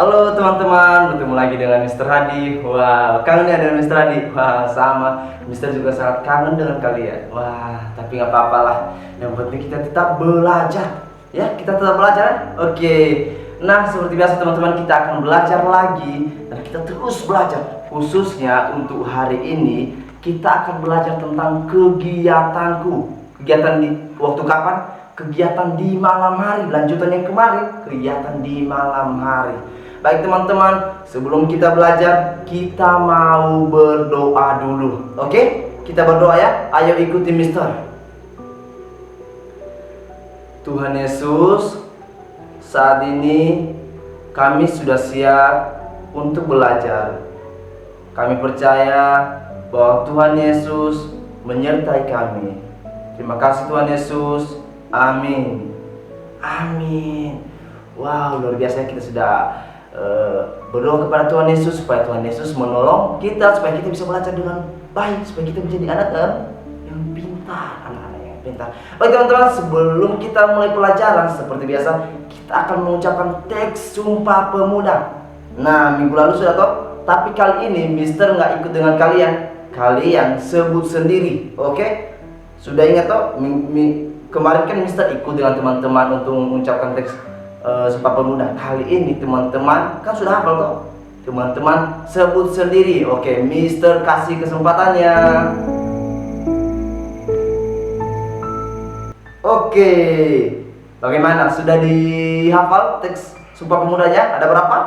Halo teman-teman, bertemu lagi dengan Mr. Hadi. Wah, kangen ya dengan Mr. Hadi? Wah, sama. Mr. juga sangat kangen dengan kalian. Wah, tapi nggak apa-apa lah. Yang penting kita tetap belajar. Ya, kita tetap belajar. Oke. Nah, seperti biasa teman-teman, kita akan belajar lagi dan kita terus belajar. Khususnya untuk hari ini, kita akan belajar tentang kegiatanku. Kegiatan di waktu kapan? Kegiatan di malam hari. Lanjutan yang kemarin, kegiatan di malam hari. Baik teman-teman, sebelum kita belajar, kita mau berdoa dulu. Oke? Kita berdoa ya. Ayo ikuti Mister. Tuhan Yesus, saat ini kami sudah siap untuk belajar. Kami percaya bahwa Tuhan Yesus menyertai kami. Terima kasih Tuhan Yesus. Amin. Amin. Wow, luar biasa kita sudah berdoa kepada Tuhan Yesus supaya Tuhan Yesus menolong kita supaya kita bisa belajar dengan baik, supaya kita menjadi anak yang pintar, anak-anak yang pintar. Baik teman-teman, sebelum kita mulai pelajaran seperti biasa, kita akan mengucapkan teks Sumpah Pemuda. Nah, minggu lalu sudah tahu, tapi kali ini Mister nggak ikut dengan kalian. Kalian sebut sendiri, oke? Sudah ingat toh? Kemarin kan Mister ikut dengan teman-teman untuk mengucapkan teks Sumpah Pemuda. Kali ini teman-teman kan sudah hafal toh? Teman-teman sebut sendiri. Oke, Mister kasih kesempatannya. Oke. Bagaimana? Sudah dihafal teks Sumpah Pemudanya? Ada berapa?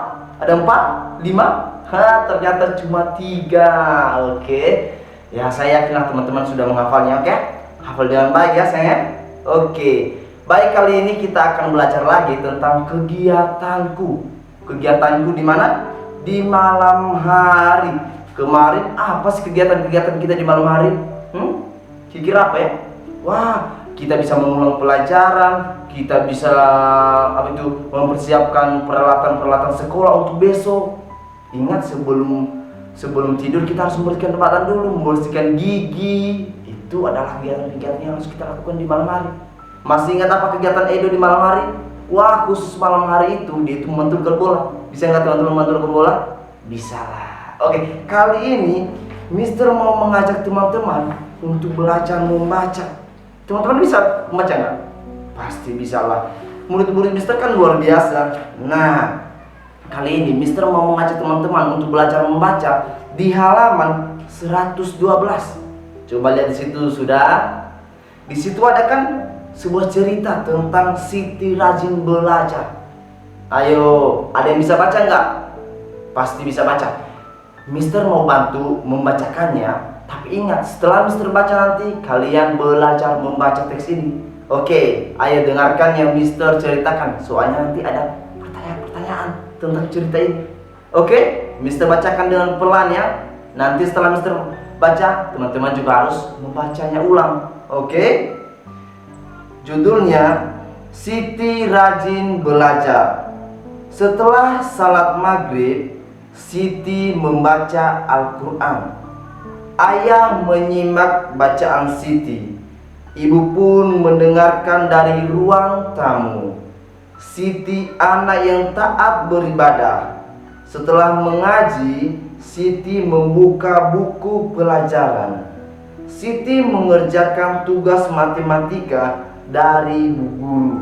Ada 4? 5? Ternyata cuma 3. Oke. Ya, saya yakinlah teman-teman sudah menghafalnya, oke? Hafal dengan baik ya, sayang. Oke. Baik, kali ini kita akan belajar lagi tentang kegiatanku. Kegiatanku di mana? Di malam hari. Kemarin apa sih kegiatan-kegiatan kita di malam hari? Kira apa ya? Wah, kita bisa mengulang pelajaran, kita bisa mempersiapkan peralatan-peralatan sekolah untuk besok. Ingat sebelum tidur kita harus membersihkan tempat dulu, membersihkan gigi. Itu adalah kegiatan-kegiatan yang harus kita lakukan di malam hari. Masih ingat apa kegiatan Edo di malam hari? Wah, khusus malam hari itu dia itu memantulkan bola. Bisa nggak teman-teman memantulkan bola? Bisa lah. Oke, kali ini Mister mau mengajak teman-teman untuk belajar membaca. Teman-teman bisa membaca nggak? Pasti bisa lah. Murid-murid Mister kan luar biasa. Nah, kali ini Mister mau mengajak teman-teman untuk belajar membaca di halaman 112. Coba lihat di situ sudah. Di situ ada kan sebuah cerita tentang Siti rajin belajar. Ayo, ada yang bisa baca nggak? Pasti bisa baca. Mister mau bantu membacakannya. Tapi ingat, setelah Mister baca nanti kalian belajar membaca teks ini. Oke, ayo dengarkan yang Mister ceritakan. Soalnya nanti ada pertanyaan-pertanyaan tentang cerita ini. Oke, Mister bacakan dengan pelan ya. Nanti setelah Mister baca, teman-teman juga harus membacanya ulang. Oke? Judulnya Siti Rajin Belajar. Setelah salat maghrib, Siti membaca Al-Quran. Ayah menyimak bacaan Siti. Ibu pun mendengarkan dari ruang tamu. Siti anak yang taat beribadah. Setelah mengaji, Siti membuka buku pelajaran. Siti mengerjakan tugas matematika dari bu guru.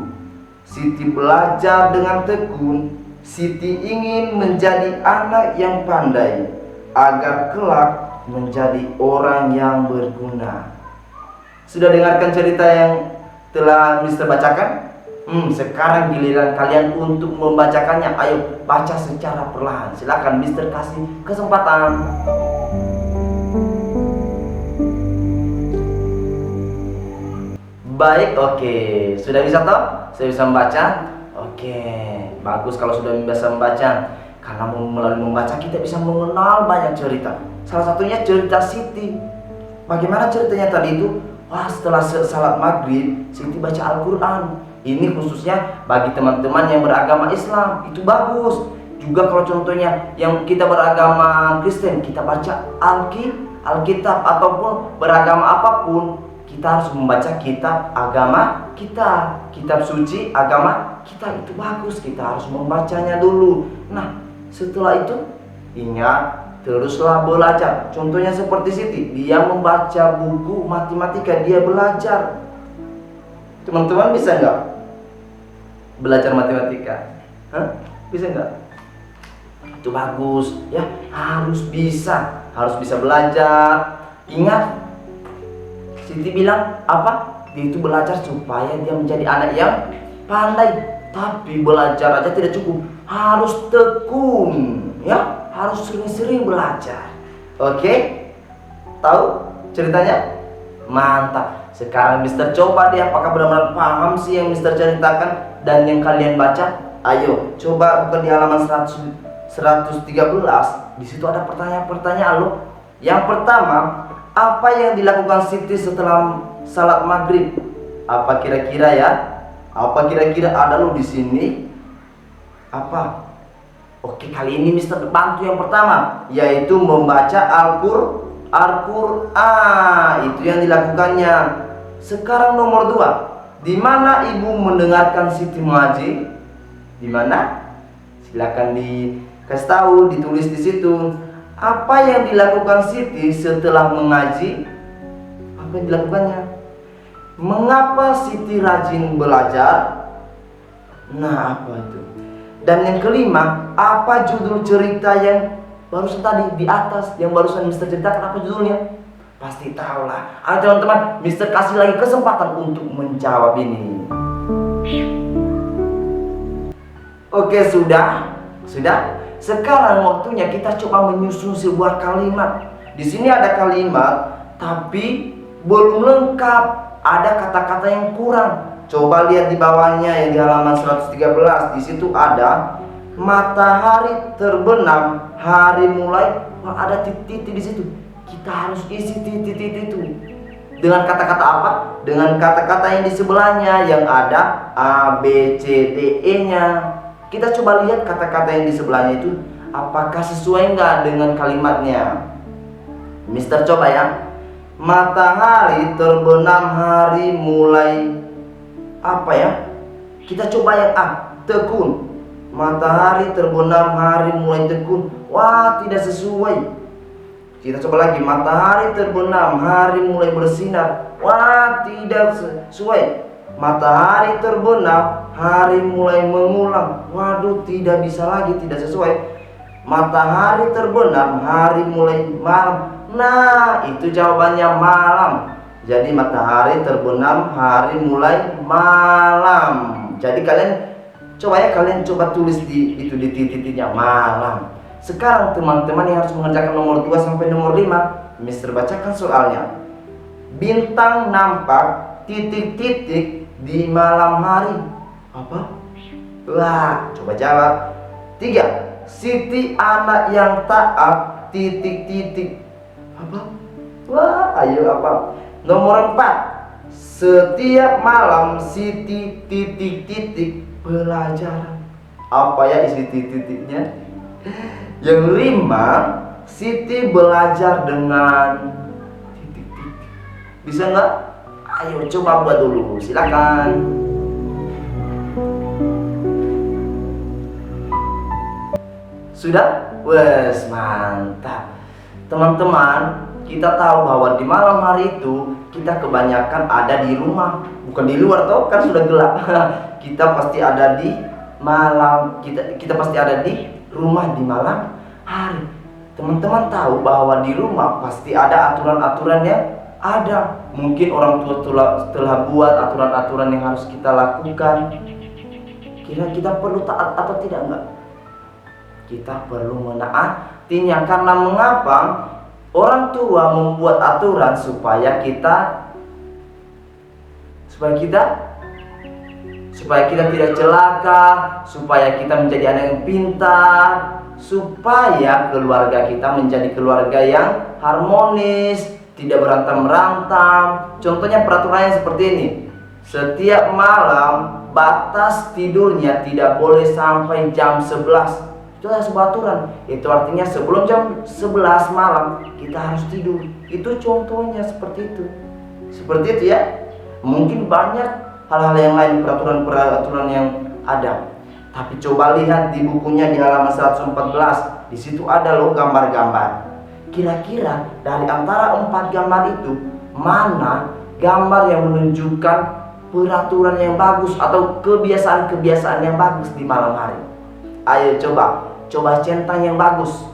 Siti belajar dengan tekun. Siti ingin menjadi anak yang pandai agar kelak menjadi orang yang berguna. Sudah dengarkan cerita yang telah Mister bacakan? Sekarang giliran kalian untuk membacakannya. Ayo baca secara perlahan. Silakan Mister kasih kesempatan. Baik, oke. Sudah bisa toh? Saya bisa membaca? Oke, bagus kalau sudah bisa membaca. Karena melalui membaca kita bisa mengenal banyak cerita. Salah satunya cerita Siti. Bagaimana ceritanya tadi itu? Wah, setelah salat maghrib, Siti baca Al-Quran. Ini khususnya bagi teman-teman yang beragama Islam. Itu bagus. Juga kalau contohnya yang kita beragama Kristen, kita baca Alkitab ataupun beragama apapun, kita harus membaca kitab agama kita, kitab suci agama kita. Itu bagus, kita harus membacanya dulu. Nah, Setelah itu ingat, teruslah belajar. Contohnya seperti Siti, dia membaca buku matematika, dia belajar. Teman-teman bisa nggak belajar matematika? Hah? Bisa nggak? Itu bagus ya, harus bisa belajar. Ingat, Siti bilang apa? Dia itu belajar supaya dia menjadi anak yang pandai. Tapi belajar aja tidak cukup, harus tekun ya, harus sering-sering belajar. Oke? Tahu ceritanya? Mantap. Sekarang Mister coba deh, apakah benar-benar paham sih yang Mister ceritakan dan yang kalian baca? Ayo, coba buka di halaman 113. Di situ ada pertanyaan-pertanyaan loh. Yang pertama, apa yang dilakukan Siti setelah salat maghrib? Apa kira-kira ya? Apa kira-kira ada loh di sini? Apa? Oke, kali ini Mister bantu yang pertama, yaitu membaca Al-Qur'an. Itu yang dilakukannya. Sekarang nomor 2, di mana ibu mendengarkan Siti mengaji? Di mana? Silakan dikasih tahu, ditulis di situ. Apa yang dilakukan Siti setelah mengaji? Apa yang dilakukannya? Mengapa Siti rajin belajar? Nah, apa itu? Dan yang kelima, apa judul cerita yang barusan tadi di atas, yang barusan Mister ceritakan, apa judulnya? Pasti tahu lah. Ayo teman-teman, Mister kasih lagi kesempatan untuk menjawab ini. Oke, sudah. Sekarang waktunya kita coba menyusun sebuah kalimat. Di sini ada kalimat, tapi belum lengkap. Ada kata-kata yang kurang. Coba lihat di bawahnya yang di halaman 113. Di situ ada matahari terbenam, hari mulai. Wah, ada titik-titik di situ. Kita harus isi titik-titik itu. Dengan kata-kata apa? Dengan kata-kata yang di sebelahnya yang ada A, B, C, D, E-nya. Kita coba lihat kata-kata yang di sebelahnya itu apakah sesuai nggak dengan kalimatnya. Mister coba ya. Matahari terbenam, hari mulai apa ya? Kita coba yang A, tekun. Matahari terbenam, hari mulai tekun. Wah, tidak sesuai. Kita coba lagi. Matahari terbenam, hari mulai bersinar. Wah, tidak sesuai. Matahari terbenam, hari mulai mengulang. Waduh, tidak bisa lagi, tidak sesuai. Matahari terbenam, hari mulai malam. Nah, itu jawabannya malam. Jadi matahari terbenam, hari mulai malam. Jadi kalian coba tulis di titik-titiknya malam. Sekarang teman-teman yang harus mengerjakan nomor 2 sampai nomor 5, Mister bacakan soalnya. Bintang nampak titik-titik di malam hari. Apa? Wah, coba jawab. 3. Siti anak yang taat titik-titik. Apa? Wah, ayo apa? Nomor 4. Setiap malam Siti titik-titik belajar. Apa ya isi titik-titiknya? Yang 5. Siti belajar dengan titik-titik. Bisa nggak? Ayo coba buat dulu, silakan. Sudah? Wes, mantap. Teman-teman, kita tahu bahwa di malam hari itu kita kebanyakan ada di rumah, bukan di luar toh, kan sudah gelap. Kita pasti ada di malam, kita pasti ada di rumah di malam hari. Teman-teman tahu bahwa di rumah pasti ada aturan-aturan yang ada. Mungkin orang tua telah buat aturan-aturan yang harus kita lakukan. Kira kita perlu taat atau tidak enggak? Kita perlu menaatinya. Karena mengapa? Orang tua membuat aturan supaya kita tidak celaka, supaya kita menjadi anak yang pintar, supaya keluarga kita menjadi keluarga yang harmonis, tidak berantem-berantem. Contohnya peraturannya seperti ini. Setiap malam batas tidurnya tidak boleh sampai jam 11. Itu adalah sebuah aturan. Itu artinya sebelum jam 11 malam kita harus tidur. Itu contohnya seperti itu. Seperti itu ya. Mungkin banyak hal-hal yang lain, peraturan-peraturan yang ada. Tapi coba lihat di bukunya di halaman 114. Di situ ada loh gambar-gambar. Kira-kira dari antara 4 gambar itu, mana gambar yang menunjukkan peraturan yang bagus atau kebiasaan-kebiasaan yang bagus di malam hari? Ayo coba centang yang bagus.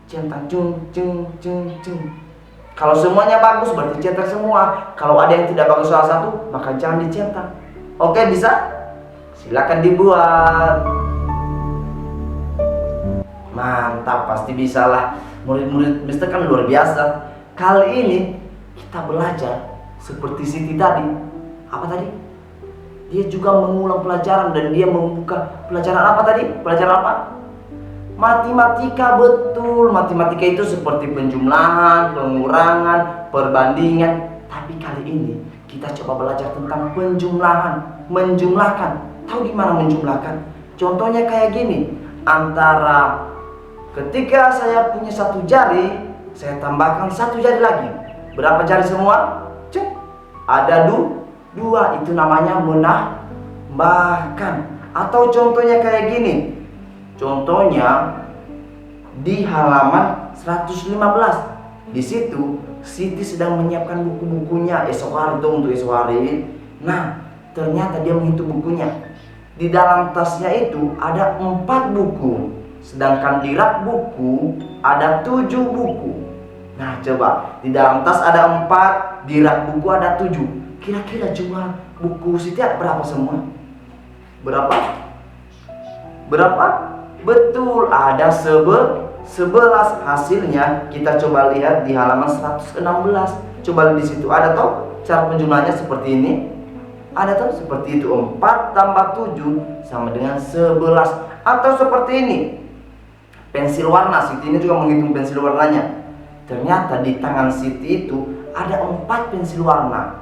Centang cung cung cung cung. Kalau semuanya bagus berarti centang semua. Kalau ada yang tidak bagus salah satu, maka jangan dicentang. Oke, bisa? Silakan dibuat. Mantap, pasti bisa lah. Murid-murid Mister kan luar biasa. Kali ini kita belajar seperti Siti tadi. Apa tadi? Dia juga mengulang pelajaran dan dia membuka pelajaran apa tadi? Pelajaran apa? Matematika, betul. Matematika itu seperti penjumlahan, pengurangan, perbandingan. Tapi kali ini kita coba belajar tentang penjumlahan, menjumlahkan. Tahu gimana menjumlahkan? Contohnya kayak gini. Antara ketika saya punya 1 jari, saya tambahkan 1 jari lagi. Berapa jari semua? Cek. Ada 2. Itu namanya menambahkan. Atau contohnya kayak gini. Contohnya di halaman 115. Di situ Siti sedang menyiapkan buku-bukunya esok hari dong, untuk esok hari. Nah, ternyata dia menghitung bukunya. Di dalam tasnya itu ada 4 buku, sedangkan di rak buku ada 7 buku. Nah, coba di dalam tas ada 4, di rak buku ada 7. Kira-kira jumlah buku Siti ada berapa semua? Berapa? Berapa? Betul, ada 11. Hasilnya kita coba lihat di halaman 116. Coba di situ ada toh cara penjumlahannya seperti ini. Ada tuh seperti itu, 4 tambah 7 sama dengan 11. Atau seperti ini, pensil warna. Siti ini juga menghitung pensil warnanya. Ternyata di tangan Siti itu ada 4 pensil warna.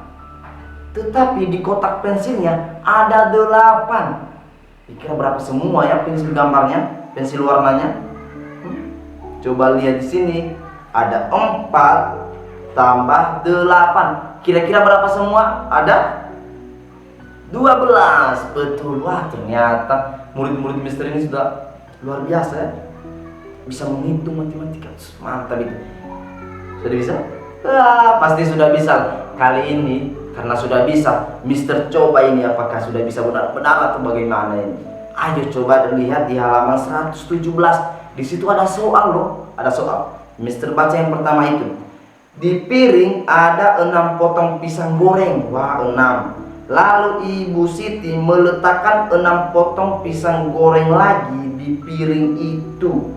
Tetapi di kotak pensilnya ada 8. Dikira berapa semua ya pensil gambarnya, pensil warnanya? Coba lihat di sini, ada 4 tambah 8. Kira-kira berapa semua? Ada 12. Betul. Wah, ternyata murid-murid Mister ini sudah luar biasa ya. Bisa menghitung matematika. Mantap itu. Sudah bisa? Pasti sudah bisa. Kali ini karena sudah bisa, Mister coba ini apakah sudah bisa benar-benar atau bagaimana ini. Ayo coba lihat di halaman 117. Di situ ada soal loh, ada soal. Mister baca yang pertama itu. Di piring ada 6 potong pisang goreng. Wah, 6. Lalu Ibu Siti meletakkan 6 potong pisang goreng lagi di piring itu.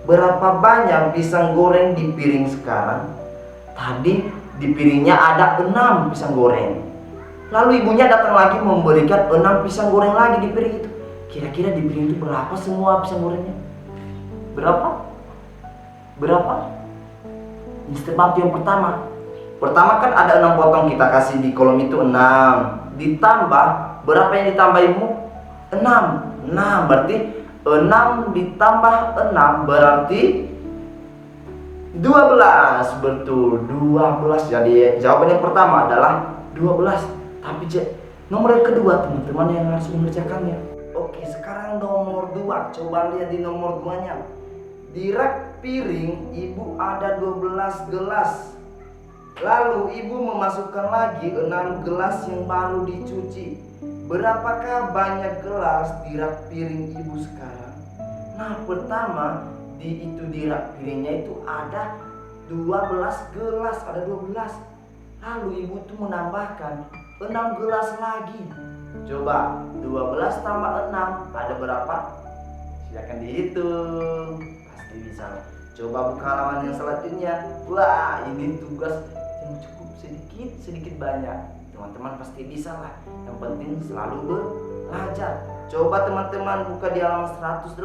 Berapa banyak pisang goreng di piring sekarang? Tadi di piringnya ada 6 pisang goreng. Lalu ibunya datang lagi memberikan 6 pisang goreng lagi di piring itu. Kira-kira di piring itu berapa semua pisang gorengnya? Berapa? Berapa? Mister bantu yang pertama. Pertama kan ada 6 potong, kita kasih di kolom itu 6. Ditambah, berapa yang ditambah ibu? 6. Nah, berarti 6 ditambah 6 berarti 12. Betul, 12. Jadi jawaban yang pertama adalah 12. Tapi nomor yang kedua teman-teman yang harus mengerjakannya. Oke, sekarang nomor 2. Coba lihat di nomor 2-nya. Di rak piring ibu ada 12 gelas. Lalu ibu memasukkan lagi 6 gelas yang baru dicuci. Berapakah banyak gelas di rak piring ibu sekarang? Nah, pertama di rak piringnya itu ada 12 gelas, ada 12. Lalu ibu tuh menambahkan 6 gelas lagi. Coba 12 tambah 6 ada berapa? Silakan dihitung. Pasti bisa. Coba buka halaman yang selanjutnya. Wah, ini tugas yang cukup sedikit banyak. Teman-teman pasti bisa lah. Yang penting selalu belajar. Coba teman-teman buka di halaman 118.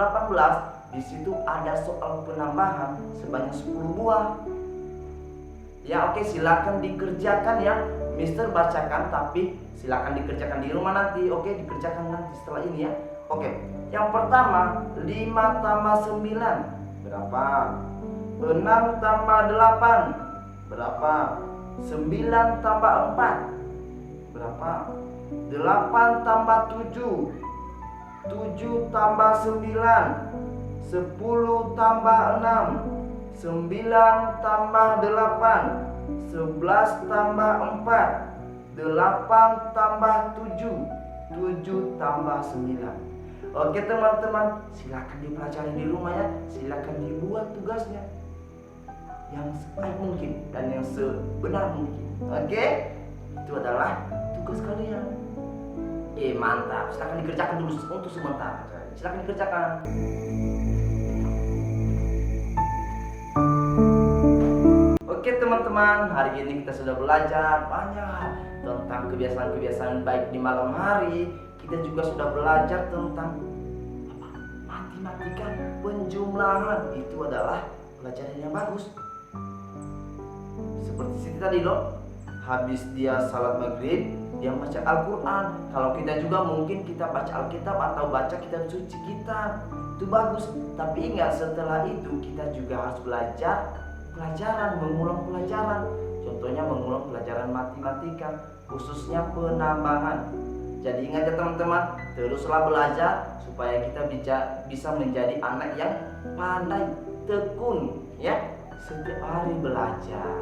Di situ ada soal penambahan sebanyak 10 buah. Ya, oke, silakan dikerjakan ya. Mister bacakan, tapi silakan dikerjakan di rumah nanti. Oke, dikerjakan nanti setelah ini ya. Oke, yang pertama 5 tambah 9 berapa? 6 tambah 8 berapa? 9 tambah 4 berapa? 8 tambah 7 7 tambah 9, 10 tambah 6, 9 tambah 8, 11 tambah 4, 8 tambah 7, 7 tambah 9. Oke teman-teman, silakan dipelajari di rumah ya. Silakan dibuat tugasnya yang sebaik mungkin dan yang sebenar mungkin. Oke, itu adalah tugas kalian. Mantap, silakan dikerjakan dulu untuk sebentar. Silakan dikerjakan. Oke teman-teman, hari ini kita sudah belajar banyak tentang kebiasaan-kebiasaan baik di malam hari. Kita juga sudah belajar tentang matematika, penjumlahan. Itu adalah pelajaran yang bagus. Seperti Siti tadi loh, habis dia salat maghrib, dia baca Al-Quran. Kalau kita juga mungkin kita baca Alkitab atau baca kitab suci kita, itu bagus. Tapi ingat, setelah itu kita juga harus belajar pelajaran, mengulang pelajaran. Contohnya mengulang pelajaran matematika, khususnya penambahan. Jadi ingat ya teman-teman, teruslah belajar supaya kita bisa menjadi anak yang pandai, tekun ya, setiap hari belajar.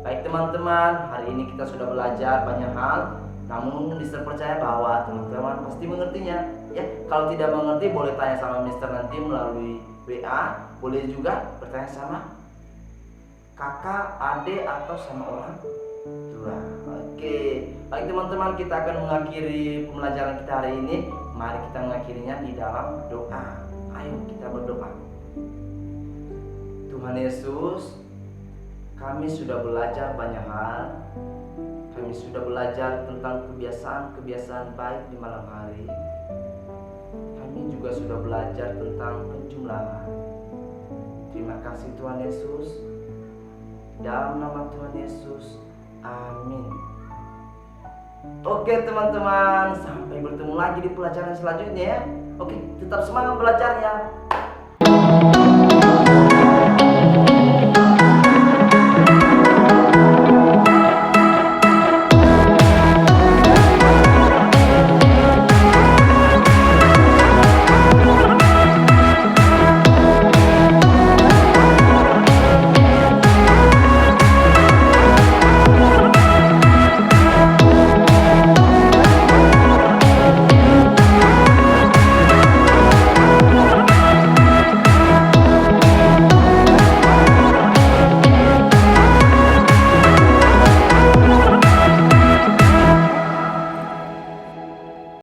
Baik teman-teman, hari ini kita sudah belajar banyak hal. Namun Mister percaya bahwa teman-teman pasti mengertinya ya. Kalau tidak mengerti boleh tanya sama Mister nanti melalui WA. Boleh juga bertanya sama kakak, adik, atau sama orang tua. Oke, baik teman-teman, kita akan mengakhiri pembelajaran kita hari ini. Mari kita mengakhirinya di dalam doa. Ayo kita berdoa. Tuhan Yesus, kami sudah belajar banyak hal. Kami sudah belajar tentang kebiasaan-kebiasaan baik di malam hari. Kami juga sudah belajar tentang penjumlahan. Terima kasih Tuhan Yesus. Dalam nama Tuhan Yesus, amin. Oke teman-teman, sampai bertemu lagi di pelajaran selanjutnya ya. Oke, tetap semangat belajarnya.